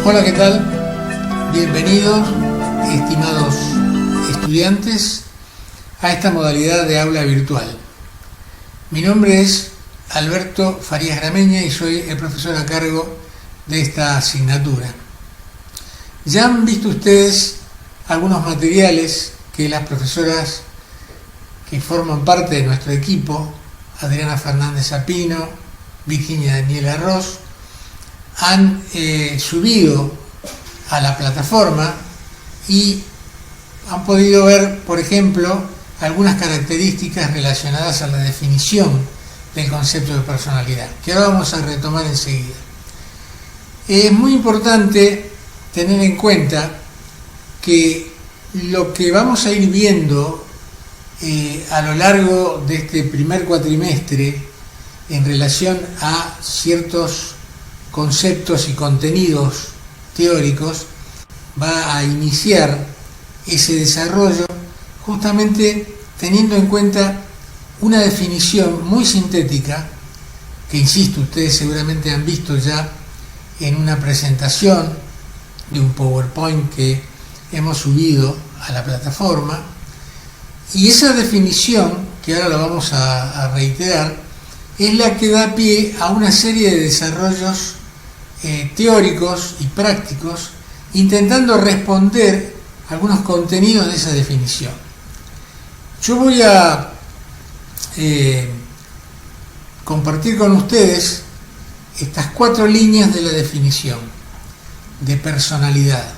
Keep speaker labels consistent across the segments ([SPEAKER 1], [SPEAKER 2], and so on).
[SPEAKER 1] Hola, ¿qué tal? Bienvenidos, estimados estudiantes, a esta modalidad de aula virtual. Mi nombre es Alberto Farías Grameña y soy el profesor a cargo de esta asignatura. Ya han visto ustedes algunos materiales que las profesoras que forman parte de nuestro equipo, Adriana Fernández Zapino, Virginia Daniela Ross, han subido a la plataforma y han podido ver, por ejemplo, algunas características relacionadas a la definición del concepto de personalidad, que ahora vamos a retomar enseguida. Es muy importante tener en cuenta que lo que vamos a ir viendo a lo largo de este primer cuatrimestre en relación a ciertos conceptos y contenidos teóricos va a iniciar ese desarrollo justamente teniendo en cuenta una definición muy sintética que, insisto, ustedes seguramente han visto ya en una presentación de un PowerPoint que hemos subido a la plataforma, y esa definición, que ahora lo vamos a reiterar, es la que da pie a una serie de desarrollos teóricos y prácticos intentando responder algunos contenidos de esa definición. Yo voy a compartir con ustedes estas 4 líneas de la definición de personalidad.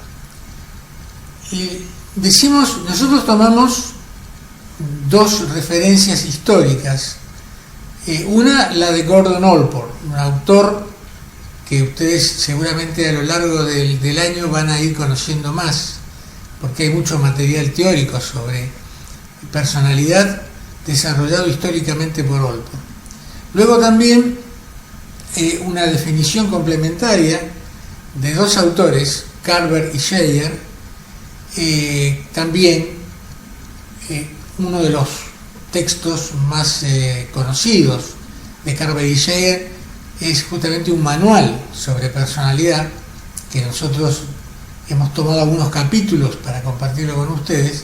[SPEAKER 1] Nosotros tomamos 2 referencias históricas. Una, la de Gordon Allport, un autor que ustedes seguramente a lo largo del año van a ir conociendo más, porque hay mucho material teórico sobre personalidad desarrollado históricamente por Allport. Luego también una definición complementaria de 2 autores, Carver y Scheyer, también uno de los textos más conocidos de Carver y Scheyer es justamente un manual sobre personalidad que nosotros hemos tomado algunos capítulos para compartirlo con ustedes.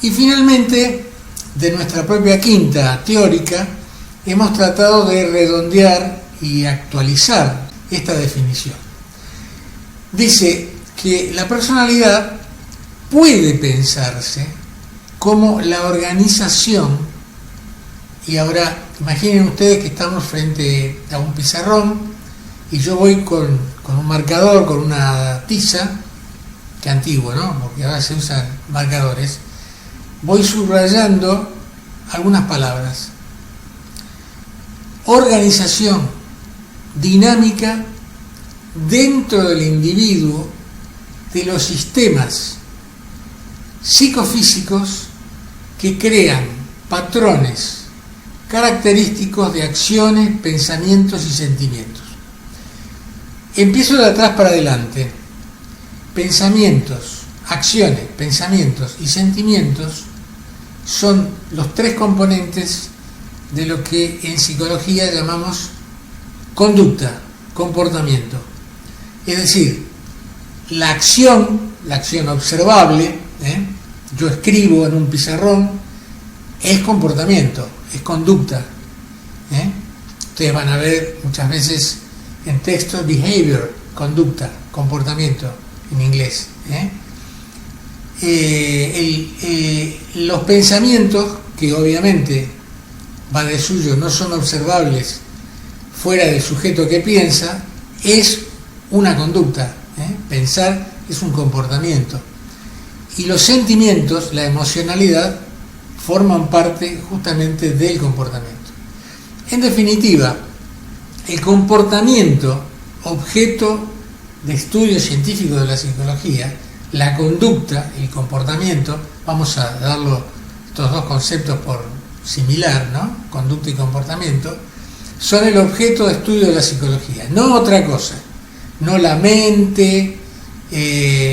[SPEAKER 1] Y finalmente, de nuestra propia quinta teórica, hemos tratado de redondear y actualizar esta definición. Dice que la personalidad puede pensarse como la organización, y ahora imaginen ustedes que estamos frente a un pizarrón y yo voy con un marcador, con una tiza, que antiguo, ¿no? Porque ahora se usan marcadores, voy subrayando algunas palabras. Organización, dinámica dentro del individuo de los sistemas psicofísicos que crean patrones característicos de acciones, pensamientos y sentimientos. Empiezo de atrás para adelante. Pensamientos, acciones, pensamientos y sentimientos son los 3 componentes de lo que en psicología llamamos conducta, comportamiento. Es decir, la acción observable, yo escribo en un pizarrón, es comportamiento, es conducta. Ustedes van a ver muchas veces en texto behavior, conducta, comportamiento en inglés. Los pensamientos, que obviamente va de suyo, no son observables fuera del sujeto que piensa, es una conducta. Pensar es un comportamiento. Y los sentimientos, la emocionalidad, forman parte justamente del comportamiento. En definitiva, el comportamiento, objeto de estudio científico de la psicología, la conducta, el comportamiento, vamos a darlo estos 2 conceptos por similar, ¿no? Conducta y comportamiento, son el objeto de estudio de la psicología, no otra cosa, no la mente,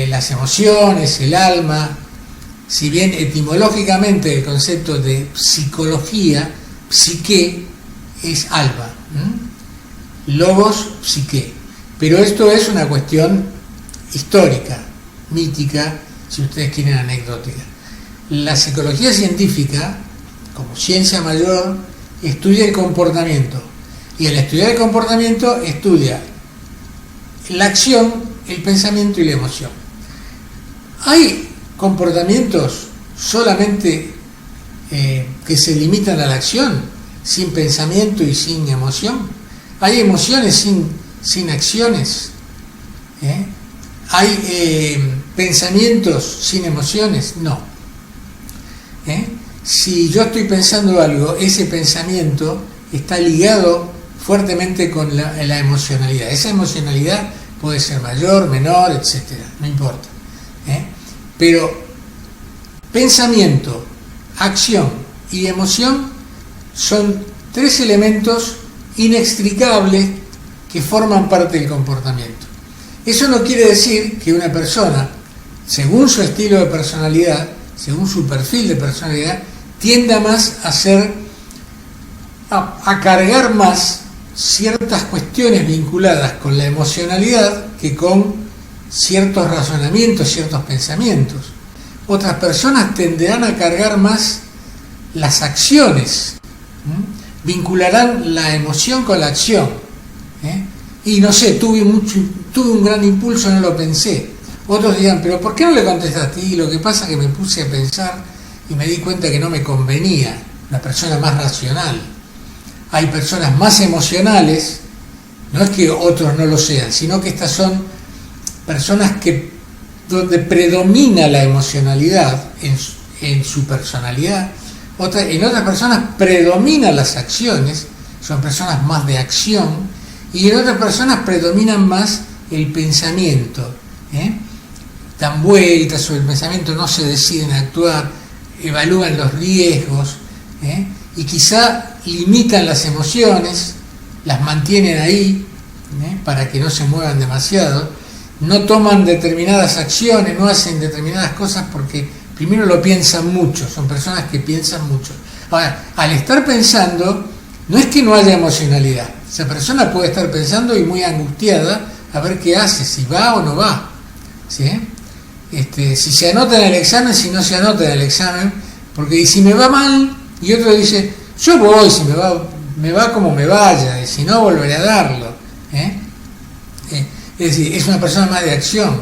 [SPEAKER 1] las emociones, el alma. Si bien etimológicamente el concepto de psicología, psique, es alma, logos, psique, pero esto es una cuestión histórica, mítica, si ustedes quieren anecdótica. La psicología científica, como ciencia mayor, estudia el comportamiento, y al estudiar el comportamiento estudia la acción, el pensamiento y la emoción. Hay comportamientos solamente que se limitan a la acción, sin pensamiento y sin emoción. Hay emociones sin acciones. ¿Hay pensamientos sin emociones? No. Si yo estoy pensando algo, ese pensamiento está ligado fuertemente con la emocionalidad. Esa emocionalidad puede ser mayor, menor, etcétera, no importa. Pero pensamiento, acción y emoción son tres elementos inextricables que forman parte del comportamiento. Eso no quiere decir que una persona, según su estilo de personalidad, según su perfil de personalidad, tienda más a cargar más ciertas cuestiones vinculadas con la emocionalidad que con ciertos razonamientos, ciertos pensamientos. Otras personas tenderán a cargar más las acciones, vincularán la emoción con la acción. Y no sé, tuve un gran impulso, no lo pensé. Otros dirán, pero ¿por qué no le contestaste? Y lo que pasa es que me puse a pensar y me di cuenta que no me convenía, una persona más racional. Hay personas más emocionales, no es que otros no lo sean, sino que estas son personas donde predomina la emocionalidad en su personalidad. En otras personas predominan las acciones, son personas más de acción, y en otras personas predominan más el pensamiento. Dan vueltas sobre el pensamiento, no se deciden a actuar, evalúan los riesgos, y quizá limitan las emociones, las mantienen ahí, para que no se muevan demasiado, no toman determinadas acciones, no hacen determinadas cosas porque primero lo piensan mucho, son personas que piensan mucho. Ahora, al estar pensando, no es que no haya emocionalidad, esa persona puede estar pensando y muy angustiada a ver qué hace, si va o no va, ¿sí? Si se anota en el examen, si no se anota en el examen, porque si me va mal, y otro dice, yo voy, si me va como me vaya, y si no volveré a darlo. Es decir, es una persona más de acción.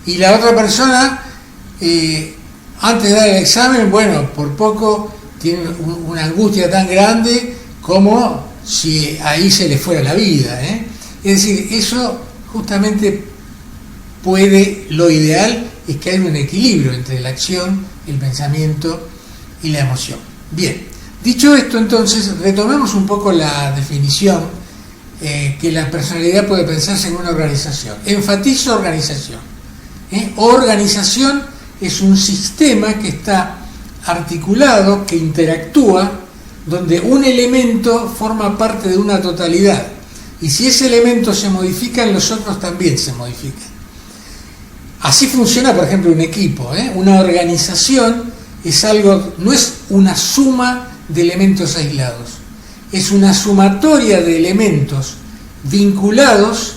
[SPEAKER 1] Y la otra persona, antes de dar el examen, bueno, por poco tiene una angustia tan grande como si ahí se le fuera la vida. Es decir, eso justamente lo ideal es que haya un equilibrio entre la acción, el pensamiento y la emoción. Bien, dicho esto, entonces, retomemos un poco la definición que la personalidad puede pensarse en una organización. Enfatizo organización. Organización es un sistema que está articulado, que interactúa, donde un elemento forma parte de una totalidad. Y si ese elemento se modifica, los otros también se modifican. Así funciona, por ejemplo, un equipo. Una organización es algo, no es una suma de elementos aislados, es una sumatoria de elementos vinculados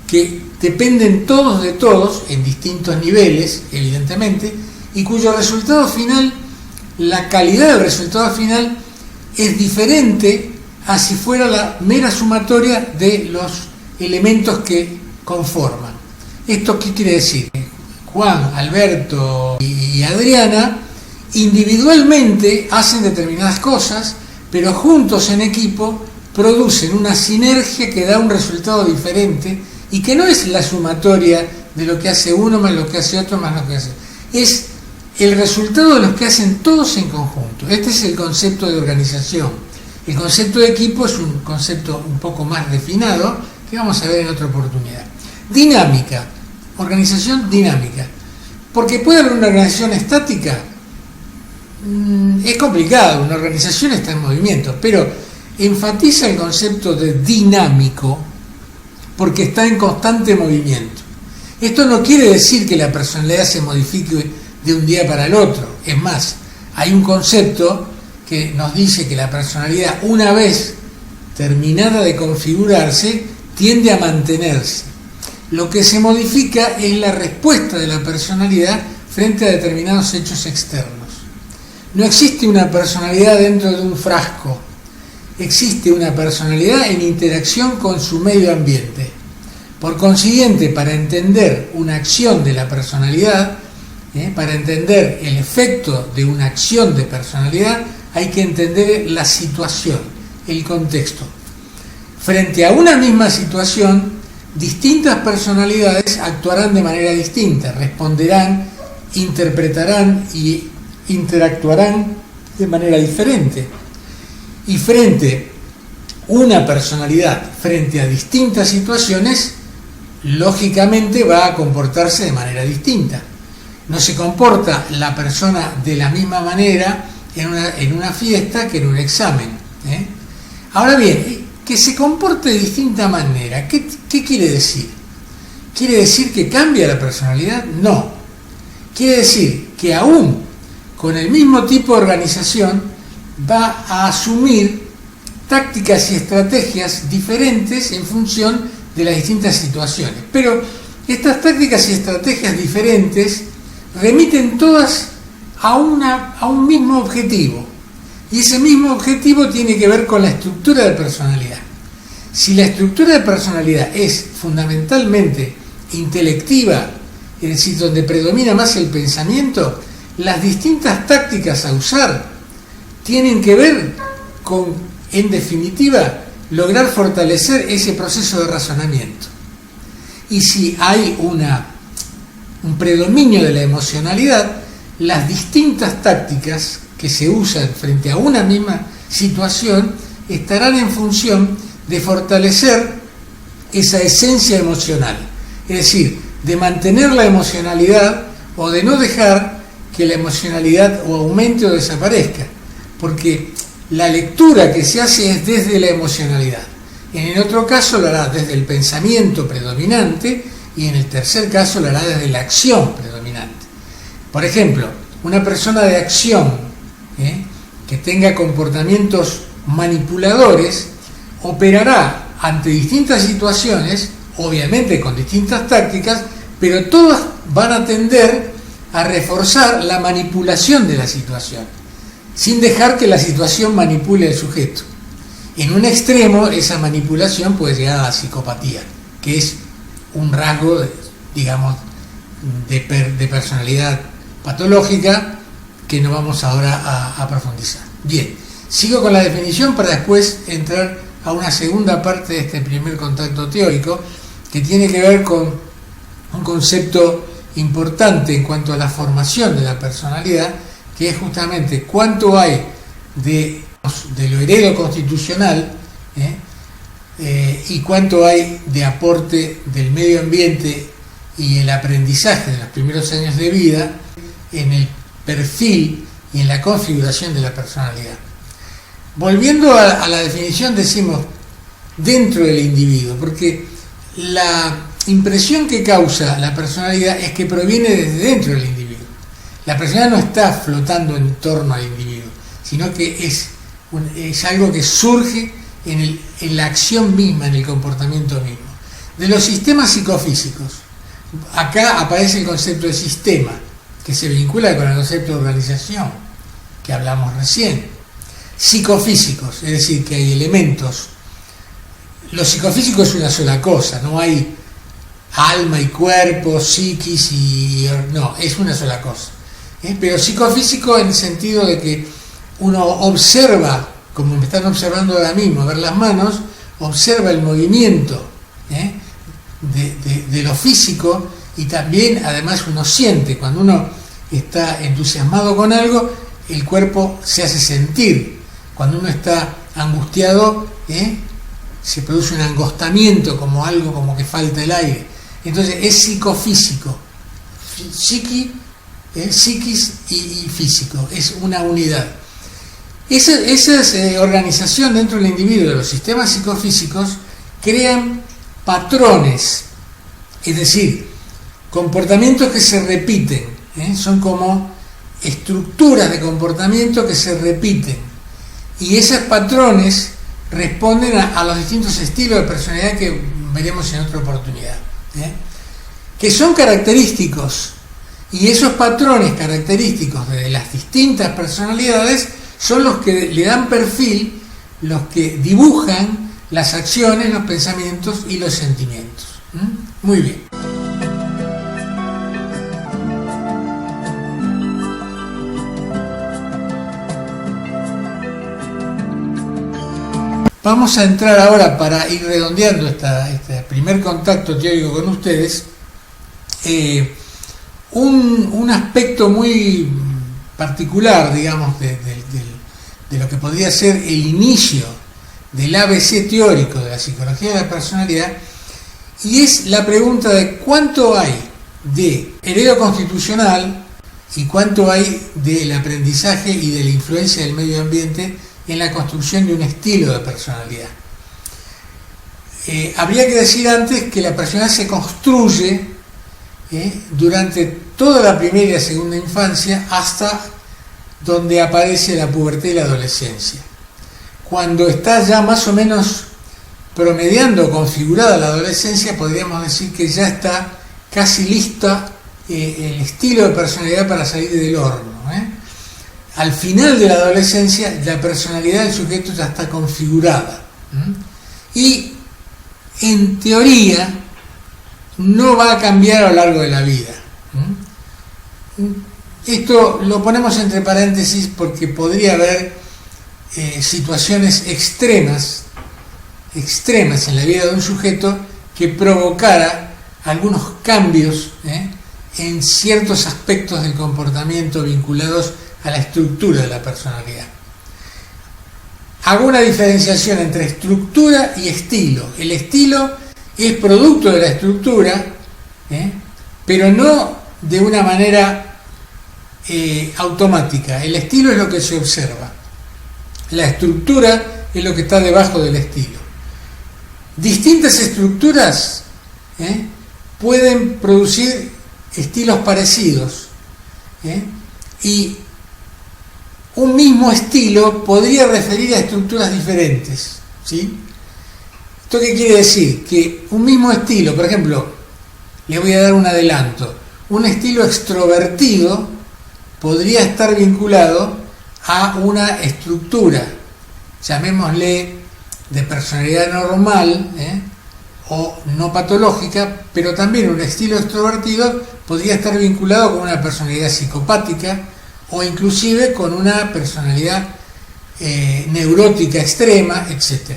[SPEAKER 1] que dependen todos de todos en distintos niveles, evidentemente, y cuyo resultado final, la calidad del resultado final es diferente a si fuera la mera sumatoria de los elementos que conforman. ¿Esto qué quiere decir? Juan, Alberto y Adriana individualmente hacen determinadas cosas, pero juntos en equipo producen una sinergia que da un resultado diferente y que no es la sumatoria de lo que hace uno más lo que hace otro más lo que hace. Es el resultado de los que hacen todos en conjunto. Este es el concepto de organización. El concepto de equipo es un concepto un poco más refinado que vamos a ver en otra oportunidad. Dinámica. Organización dinámica. Porque puede haber una organización estática. Es complicado, una organización está en movimiento, pero enfatiza el concepto de dinámico porque está en constante movimiento. Esto no quiere decir que la personalidad se modifique de un día para el otro. Es más, hay un concepto que nos dice que la personalidad, una vez terminada de configurarse, tiende a mantenerse. lo que se modifica es la respuesta de la personalidad frente a determinados hechos externos. No existe una personalidad dentro de un frasco, existe una personalidad en interacción con su medio ambiente. Por consiguiente, para entender una acción de la personalidad, para entender el efecto de una acción de personalidad, hay que entender la situación, el contexto. Frente a una misma situación, distintas personalidades actuarán de manera distinta, responderán, interpretarán y interactuarán de manera diferente. Y una personalidad frente a distintas situaciones, lógicamente va a comportarse de manera distinta. No se comporta la persona de la misma manera en una fiesta que en un examen. Ahora bien, que se comporte de distinta manera, ¿qué quiere decir? ¿Quiere decir que cambia la personalidad? No. Quiere decir que aún con el mismo tipo de organización va a asumir tácticas y estrategias diferentes en función de las distintas situaciones. Pero estas tácticas y estrategias diferentes remiten todas a un mismo objetivo. Y ese mismo objetivo tiene que ver con la estructura de personalidad. Si la estructura de personalidad es fundamentalmente intelectiva, es decir, donde predomina más el pensamiento, las distintas tácticas a usar tienen que ver con, en definitiva, lograr fortalecer ese proceso de razonamiento. Y si hay un predominio de la emocionalidad, las distintas tácticas que se usan frente a una misma situación estarán en función de fortalecer esa esencia emocional, es decir, de mantener la emocionalidad o de no dejar que la emocionalidad o aumente o desaparezca, porque la lectura que se hace es desde la emocionalidad. En el otro caso lo hará desde el pensamiento predominante y en el tercer caso lo hará desde la acción predominante. Por ejemplo, una persona de acción que tenga comportamientos manipuladores operará ante distintas situaciones, obviamente con distintas tácticas, pero todas van a tender a reforzar la manipulación de la situación, sin dejar que la situación manipule al sujeto. En un extremo, esa manipulación puede llegar a la psicopatía, que es un rasgo, digamos, de personalidad patológica que no vamos ahora a profundizar. Bien, sigo con la definición para después entrar a una segunda parte de este primer contacto teórico, que tiene que ver con un concepto importante en cuanto a la formación de la personalidad, que es justamente cuánto hay de lo heredo constitucional y cuánto hay de aporte del medio ambiente y el aprendizaje de los primeros años de vida en el perfil y en la configuración de la personalidad. Volviendo a la definición, decimos dentro del individuo, porque la impresión que causa la personalidad es que proviene desde dentro del individuo. La personalidad no está flotando en torno al individuo, sino que es algo que surge en la acción misma, en el comportamiento mismo. De los sistemas psicofísicos, acá aparece el concepto de sistema, que se vincula con el concepto de organización, que hablamos recién. Psicofísicos, es decir, que hay elementos. Lo psicofísico es una sola cosa, no hay alma y cuerpo, psiquis no, es una sola cosa. Pero psicofísico en el sentido de que uno observa, como me están observando ahora mismo, a ver las manos, observa el movimiento de lo físico, y también además uno siente, cuando uno está entusiasmado con algo, el cuerpo se hace sentir. Cuando uno está angustiado, se produce un angostamiento, como algo como que falta el aire. Entonces es psicofísico, psiquis y físico, es una unidad. Esa organización dentro del individuo de los sistemas psicofísicos crean patrones, es decir, comportamientos que se repiten, son como estructuras de comportamiento que se repiten, y esos patrones responden a los distintos estilos de personalidad que veremos en otra oportunidad. que son característicos, y esos patrones característicos de las distintas personalidades son los que le dan perfil, los que dibujan las acciones, los pensamientos y los sentimientos. Muy bien. Vamos a entrar ahora, para ir redondeando este primer contacto teórico con ustedes, un aspecto muy particular, digamos, de lo que podría ser el inicio del ABC teórico de la psicología de la personalidad, y es la pregunta de cuánto hay de heredo constitucional y cuánto hay del aprendizaje y de la influencia del medio ambiente en la construcción de un estilo de personalidad. Habría que decir antes que la personalidad se construye durante toda la primera y la segunda infancia hasta donde aparece la pubertad y la adolescencia. Cuando está ya más o menos promediando, configurada la adolescencia, podríamos decir que ya está casi lista el estilo de personalidad para salir del horno. Al final de la adolescencia, la personalidad del sujeto ya está configurada. Y, en teoría, no va a cambiar a lo largo de la vida. Esto lo ponemos entre paréntesis porque podría haber situaciones extremas en la vida de un sujeto que provocara algunos cambios en ciertos aspectos del comportamiento vinculados a la estructura de la personalidad. Hago una diferenciación entre estructura y estilo. El estilo es producto de la estructura, pero no de una manera automática. El estilo es lo que se observa. La estructura es lo que está debajo del estilo. Distintas estructuras pueden producir estilos parecidos, y un mismo estilo podría referir a estructuras diferentes, ¿sí? ¿Esto qué quiere decir? Que un mismo estilo, por ejemplo, le voy a dar un adelanto, un estilo extrovertido podría estar vinculado a una estructura, llamémosle de personalidad normal, o no patológica, pero también un estilo extrovertido podría estar vinculado con una personalidad psicopática o inclusive con una personalidad neurótica extrema, etc.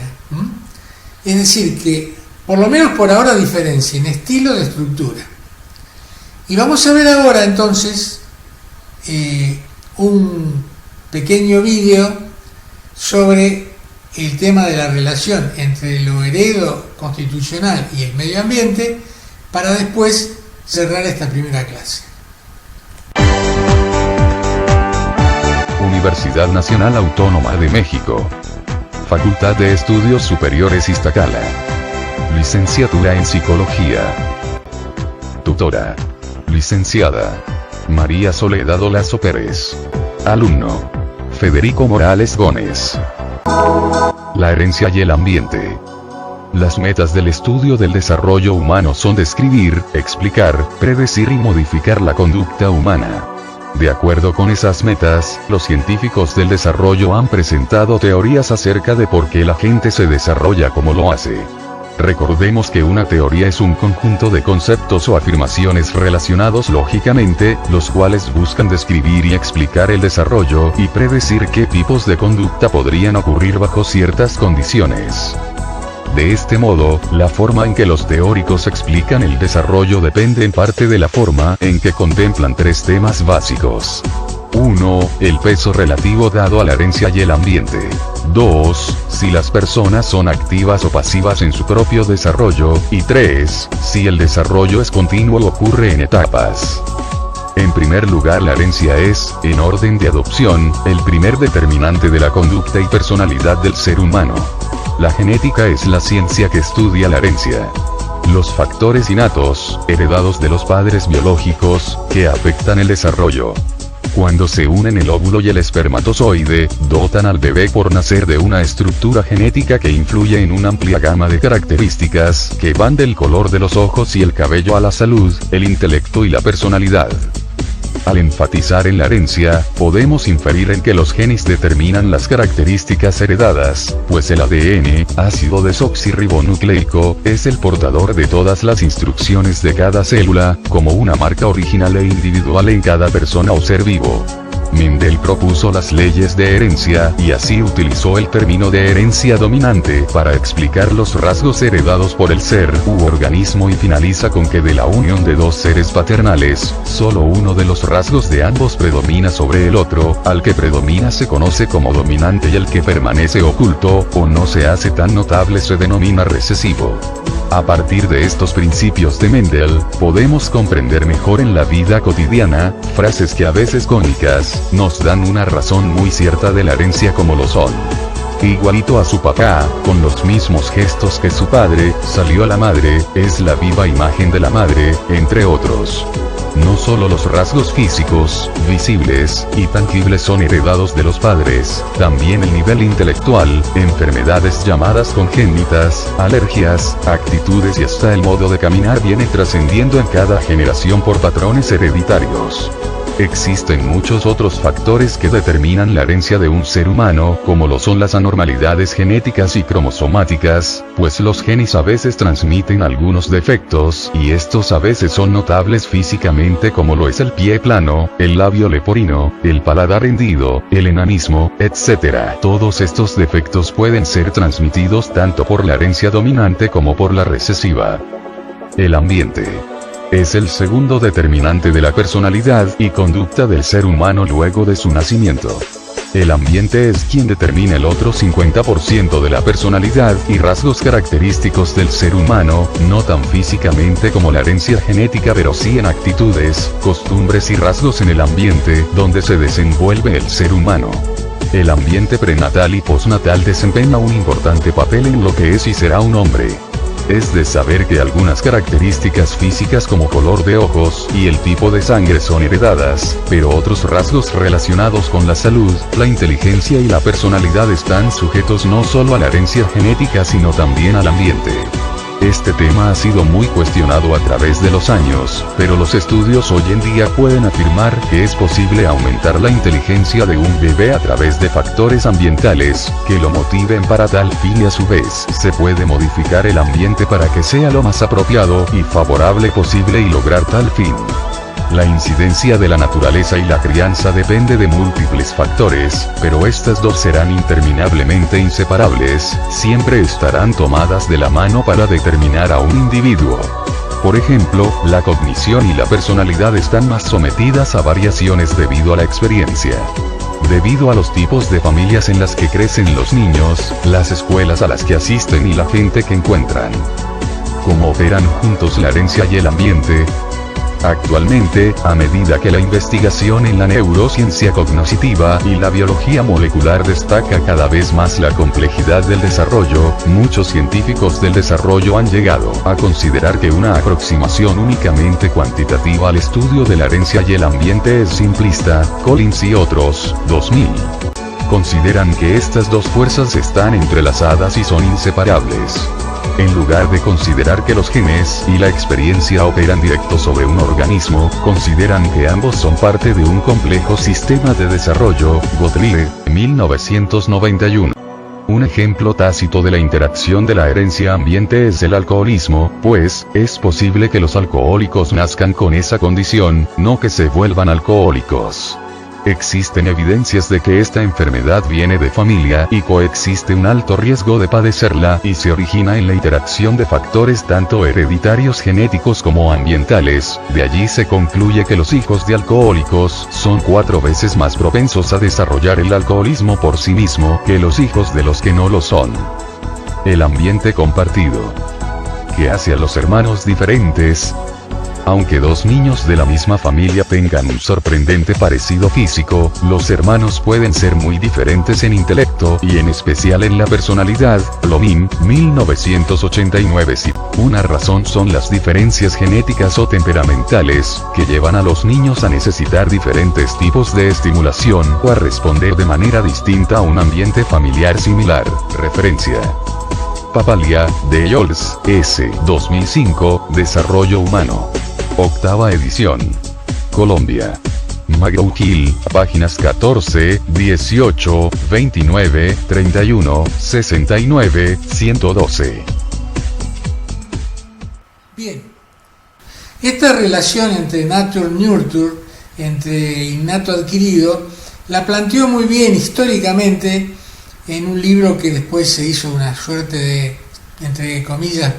[SPEAKER 1] Es decir, que por lo menos por ahora diferencia en estilo de estructura. Y vamos a ver ahora entonces un pequeño vídeo sobre el tema de la relación entre lo heredo constitucional y el medio ambiente, para después cerrar esta primera clase.
[SPEAKER 2] Universidad Nacional Autónoma de México. Facultad de Estudios Superiores Iztacala. Licenciatura en Psicología. Tutora. Licenciada María Soledad Olazo Pérez. Alumno Federico Morales Gómez. La herencia y el ambiente. Las metas del estudio del desarrollo humano son describir, explicar, predecir y modificar la conducta humana. De acuerdo con esas metas, los científicos del desarrollo han presentado teorías acerca de por qué la gente se desarrolla como lo hace. Recordemos que una teoría es un conjunto de conceptos o afirmaciones relacionados lógicamente, los cuales buscan describir y explicar el desarrollo y predecir qué tipos de conducta podrían ocurrir bajo ciertas condiciones. De este modo, la forma en que los teóricos explican el desarrollo depende en parte de la forma en que contemplan tres temas básicos. 1. El peso relativo dado a la herencia y el ambiente. 2. Si las personas son activas o pasivas en su propio desarrollo. Y 3. Si el desarrollo es continuo o ocurre en etapas. En primer lugar, la herencia es, en orden de adopción, el primer determinante de la conducta y personalidad del ser humano. La genética es la ciencia que estudia la herencia. Los factores innatos, heredados de los padres biológicos, que afectan el desarrollo. Cuando se unen el óvulo y el espermatozoide, dotan al bebé por nacer de una estructura genética que influye en una amplia gama de características, que van del color de los ojos y el cabello a la salud, el intelecto y la personalidad. Al enfatizar en la herencia, podemos inferir en que los genes determinan las características heredadas, pues el ADN, ácido desoxirribonucleico, es el portador de todas las instrucciones de cada célula, como una marca original e individual en cada persona o ser vivo. Mendel propuso las leyes de herencia, y así utilizó el término de herencia dominante para explicar los rasgos heredados por el ser u organismo, y finaliza con que de la unión de dos seres paternales, solo uno de los rasgos de ambos predomina sobre el otro, al que predomina se conoce como dominante y el que permanece oculto, o no se hace tan notable se denomina recesivo. A partir de estos principios de Mendel, podemos comprender mejor en la vida cotidiana, frases que a veces cómicas, nos dan una razón muy cierta de la herencia, como lo son: igualito a su papá, con los mismos gestos que su padre, salió a la madre, es la viva imagen de la madre, entre otros. No solo los rasgos físicos, visibles y tangibles son heredados de los padres, también el nivel intelectual, enfermedades llamadas congénitas, alergias, actitudes y hasta el modo de caminar viene trascendiendo en cada generación por patrones hereditarios. Existen muchos otros factores que determinan la herencia de un ser humano, como lo son las anormalidades genéticas y cromosomáticas, pues los genes a veces transmiten algunos defectos, y estos a veces son notables físicamente, como lo es el pie plano, el labio leporino, el paladar hendido, el enanismo, etc. Todos estos defectos pueden ser transmitidos tanto por la herencia dominante como por la recesiva. El ambiente es el segundo determinante de la personalidad y conducta del ser humano luego de su nacimiento. El ambiente es quien determina el otro 50% de la personalidad y rasgos característicos del ser humano, no tan físicamente como la herencia genética, pero sí en actitudes, costumbres y rasgos en el ambiente donde se desenvuelve el ser humano. El ambiente prenatal y postnatal desempeña un importante papel en lo que es y será un hombre. Es de saber que algunas características físicas como color de ojos y el tipo de sangre son heredadas, pero otros rasgos relacionados con la salud, la inteligencia y la personalidad están sujetos no solo a la herencia genética sino también al ambiente. Este tema ha sido muy cuestionado a través de los años, pero los estudios hoy en día pueden afirmar que es posible aumentar la inteligencia de un bebé a través de factores ambientales, que lo motiven para tal fin, y a su vez, se puede modificar el ambiente para que sea lo más apropiado y favorable posible y lograr tal fin. La incidencia de la naturaleza y la crianza depende de múltiples factores, pero estas dos serán interminablemente inseparables, siempre estarán tomadas de la mano para determinar a un individuo. Por ejemplo, la cognición y la personalidad están más sometidas a variaciones debido a la experiencia. Debido a los tipos de familias en las que crecen los niños, las escuelas a las que asisten y la gente que encuentran. ¿Cómo operan juntos la herencia y el ambiente? Actualmente, a medida que la investigación en la neurociencia cognitiva y la biología molecular destaca cada vez más la complejidad del desarrollo, muchos científicos del desarrollo han llegado a considerar que una aproximación únicamente cuantitativa al estudio de la herencia y el ambiente es simplista. Collins y otros, 2000. Consideran que estas dos fuerzas están entrelazadas y son inseparables. En lugar de considerar que los genes y la experiencia operan directo sobre un organismo, consideran que ambos son parte de un complejo sistema de desarrollo. Gottlieb, 1991. Un ejemplo tácito de la interacción de la herencia-ambiente es el alcoholismo, pues, es posible que los alcohólicos nazcan con esa condición, no que se vuelvan alcohólicos. Existen evidencias de que esta enfermedad viene de familia y coexiste un alto riesgo de padecerla, y se origina en la interacción de factores tanto hereditarios genéticos como ambientales. De allí se concluye que los hijos de alcohólicos son 4 veces más propensos a desarrollar el alcoholismo por sí mismo que los hijos de los que no lo son. El ambiente compartido. ¿Qué hace a los hermanos diferentes? Aunque dos niños de la misma familia tengan un sorprendente parecido físico, los hermanos pueden ser muy diferentes en intelecto y en especial en la personalidad. Bloom, 1989. Sí. Una razón son las diferencias genéticas o temperamentales, que llevan a los niños a necesitar diferentes tipos de estimulación o a responder de manera distinta a un ambiente familiar similar. Referencia: Papalia, de Yols, S. 2005, Desarrollo Humano. Octava edición. Colombia. McGraw-Hill, páginas 14, 18, 29, 31, 69, 112.
[SPEAKER 1] Bien. Esta relación entre nature-nurture, entre innato adquirido, la planteó muy bien históricamente en un libro que después se hizo una suerte de, entre comillas,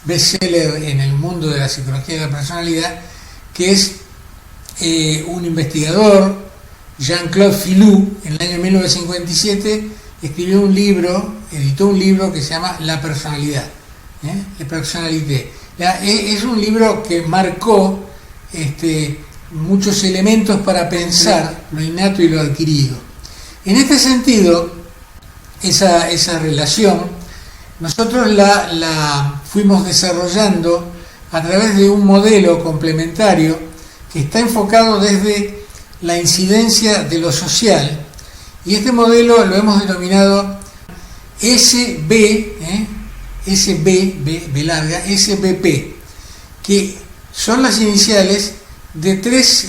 [SPEAKER 1] bestseller en el mundo de la psicología de la personalidad, que es un investigador, Jean-Claude Filloux, en el año 1957 escribió un libro, editó un libro que se llama La personalidad, La personnalité. Es un libro que marcó muchos elementos para pensar lo innato y lo adquirido. En este sentido, esa relación nosotros la fuimos desarrollando a través de un modelo complementario que está enfocado desde la incidencia de lo social, y este modelo lo hemos denominado SB, SBP, que son las iniciales de tres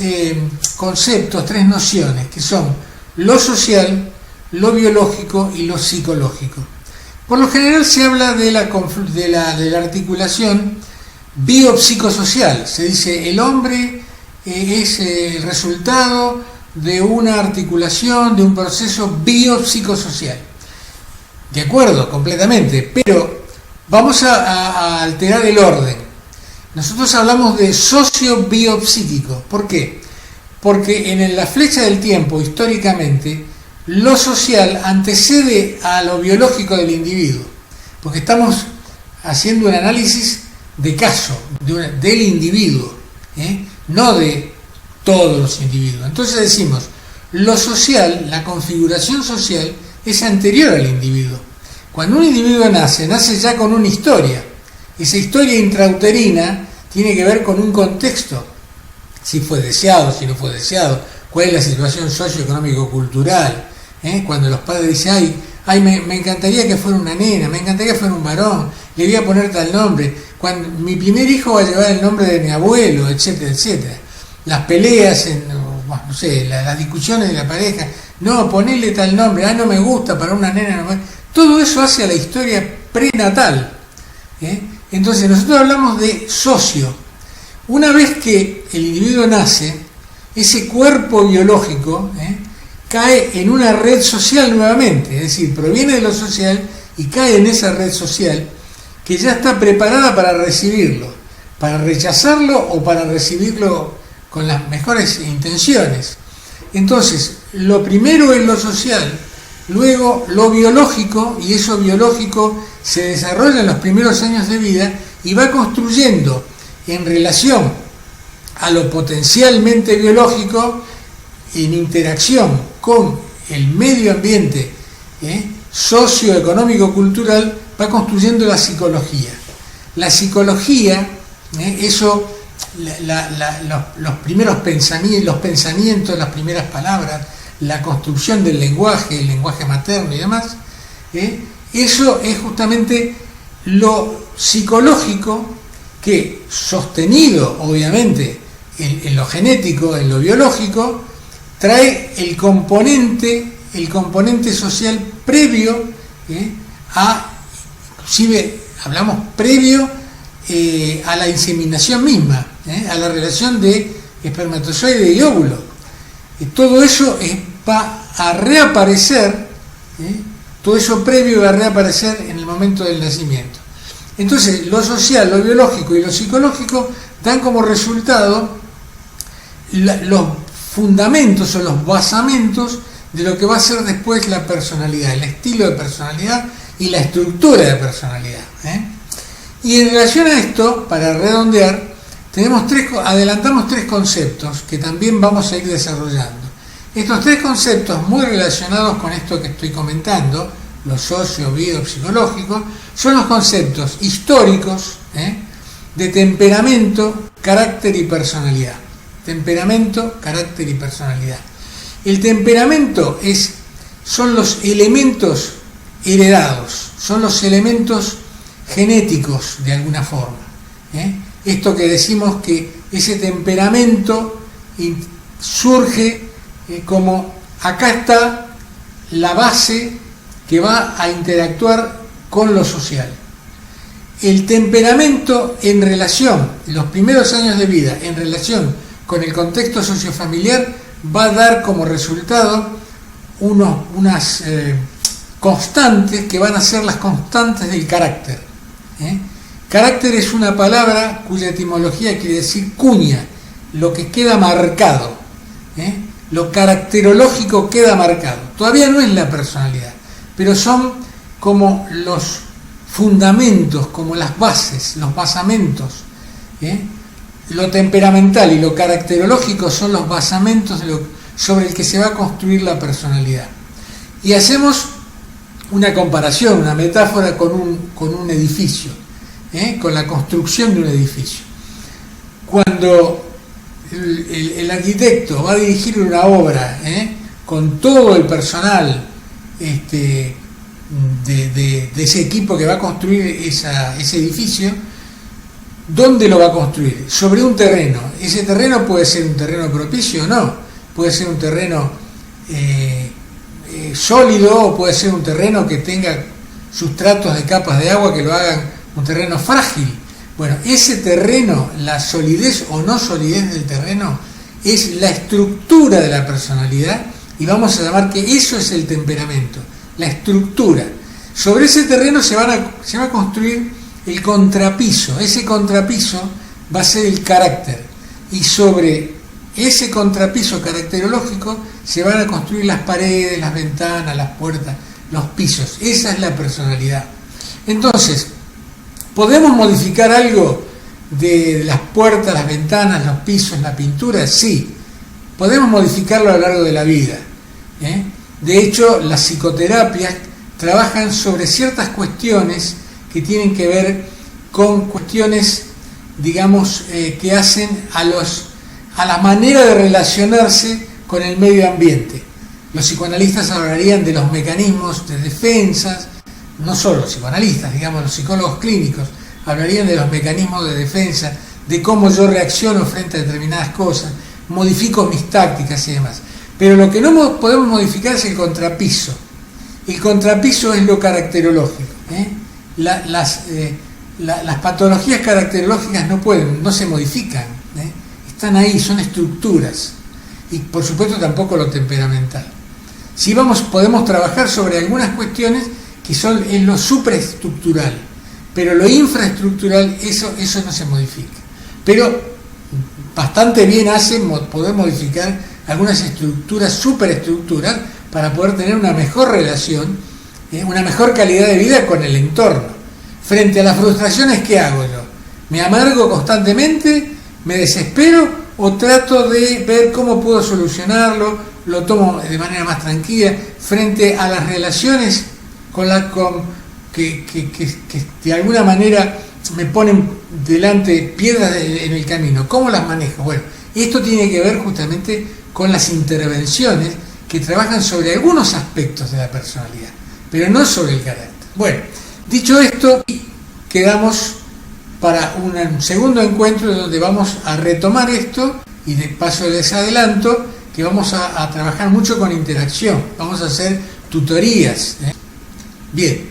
[SPEAKER 1] conceptos, tres nociones, que son lo social, lo biológico y lo psicológico. Por lo general se habla de la articulación biopsicosocial. Se dice el hombre es el resultado de una articulación, de un proceso biopsicosocial. De acuerdo, completamente, pero vamos a alterar el orden. Nosotros hablamos de socio-biopsíquico. ¿Por qué? Porque en la flecha del tiempo, históricamente, lo social antecede a lo biológico del individuo, porque estamos haciendo un análisis de caso, del individuo, no de todos los individuos. Entonces decimos, lo social, la configuración social, es anterior al individuo. Cuando un individuo nace ya con una historia. Esa historia intrauterina tiene que ver con un contexto, si fue deseado, si no fue deseado, cuál es la situación socioeconómico-cultural. Cuando los padres dicen, ay, me encantaría que fuera una nena, me encantaría que fuera un varón, le voy a poner tal nombre, cuando mi primer hijo va a llevar el nombre de mi abuelo, etcétera, etcétera. Las peleas, no sé, las discusiones de la pareja, no, ponele tal nombre, no me gusta para una nena, no, todo eso hace a la historia prenatal. Entonces nosotros hablamos de socio. Una vez que el individuo nace, ese cuerpo biológico cae en una red social nuevamente, es decir, proviene de lo social y cae en esa red social que ya está preparada para recibirlo, para rechazarlo o para recibirlo con las mejores intenciones. Entonces, lo primero es lo social, luego lo biológico, y eso biológico se desarrolla en los primeros años de vida y va construyendo en relación a lo potencialmente biológico, en interacción con el medio ambiente socioeconómico-cultural, va construyendo la psicología. La psicología, los primeros pensamientos, las primeras palabras, la construcción del lenguaje, el lenguaje materno y demás, eso es justamente lo psicológico que, sostenido obviamente en lo genético, en lo biológico, trae el componente social previo inclusive hablamos previo a la inseminación misma, a la relación de espermatozoide y óvulo. Todo eso va a reaparecer, todo eso previo va a reaparecer en el momento del nacimiento. Entonces, lo social, lo biológico y lo psicológico dan como resultado los fundamentos o los basamentos de lo que va a ser después la personalidad, el estilo de personalidad y la estructura de personalidad. Y en relación a esto, para redondear, adelantamos tres conceptos que también vamos a ir desarrollando. Estos tres conceptos, muy relacionados con esto que estoy comentando, lo socio, bio, psicológico, son los conceptos históricos de temperamento, carácter y personalidad. Temperamento, carácter y personalidad. El temperamento son los elementos heredados, son los elementos genéticos de alguna forma. Esto que decimos que ese temperamento surge como acá está la base que va a interactuar con lo social. El temperamento en relación, los primeros años de vida, en relación con el contexto sociofamiliar, va a dar como resultado unas constantes que van a ser las constantes del carácter. Carácter es una palabra cuya etimología quiere decir cuña, lo que queda marcado. Lo caracterológico queda marcado. Todavía no es la personalidad, pero son como los fundamentos, como las bases, los basamentos. Lo temperamental y lo caracterológico son los basamentos sobre el que se va a construir la personalidad. Y hacemos una comparación, una metáfora con un edificio, con la construcción de un edificio. Cuando el arquitecto va a dirigir una obra con todo el personal de ese equipo que va a construir ese edificio, ¿dónde lo va a construir? Sobre un terreno. Ese terreno puede ser un terreno propicio o no, puede ser un terreno sólido o puede ser un terreno que tenga sustratos de capas de agua que lo hagan un terreno frágil. Bueno, ese terreno, la solidez o no solidez del terreno, es la estructura de la personalidad y vamos a llamar que eso es el temperamento, la estructura. Sobre ese terreno se va a construir el contrapiso, ese contrapiso va a ser el carácter y sobre ese contrapiso caracterológico se van a construir las paredes, las ventanas, las puertas, los pisos. Esa es la personalidad. Entonces, ¿podemos modificar algo de las puertas, las ventanas, los pisos, la pintura? Sí, podemos modificarlo a lo largo de la vida. De hecho, las psicoterapias trabajan sobre ciertas cuestiones que tienen que ver con cuestiones, digamos, que hacen a la manera de relacionarse con el medio ambiente. Los psicoanalistas hablarían de los mecanismos de defensa, no solo los psicoanalistas, digamos, los psicólogos clínicos hablarían de los mecanismos de defensa, de cómo yo reacciono frente a determinadas cosas, modifico mis tácticas y demás. Pero lo que no podemos modificar es el contrapiso. El contrapiso es lo caracterológico. Las patologías caracterológicas no se modifican, están ahí, son estructuras. Y por supuesto tampoco lo temperamental. Sí podemos trabajar sobre algunas cuestiones que son en lo supraestructural, pero lo infraestructural, eso no se modifica. Pero bastante bien poder modificar algunas estructuras superestructuras para poder tener una mejor relación, una mejor calidad de vida con el entorno. Frente a las frustraciones, ¿qué hago yo? ¿Me amargo constantemente? ¿Me desespero? ¿O trato de ver cómo puedo solucionarlo? ¿Lo tomo de manera más tranquila? Frente a las relaciones que de alguna manera me ponen delante piedras en el camino, ¿cómo las manejo? Bueno, esto tiene que ver justamente con las intervenciones que trabajan sobre algunos aspectos de la personalidad, pero no sobre el carácter. Bueno, dicho esto, quedamos para un segundo encuentro donde vamos a retomar esto y de paso les adelanto que vamos a trabajar mucho con interacción, vamos a hacer tutorías. Bien,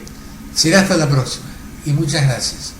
[SPEAKER 1] será hasta la próxima y muchas gracias.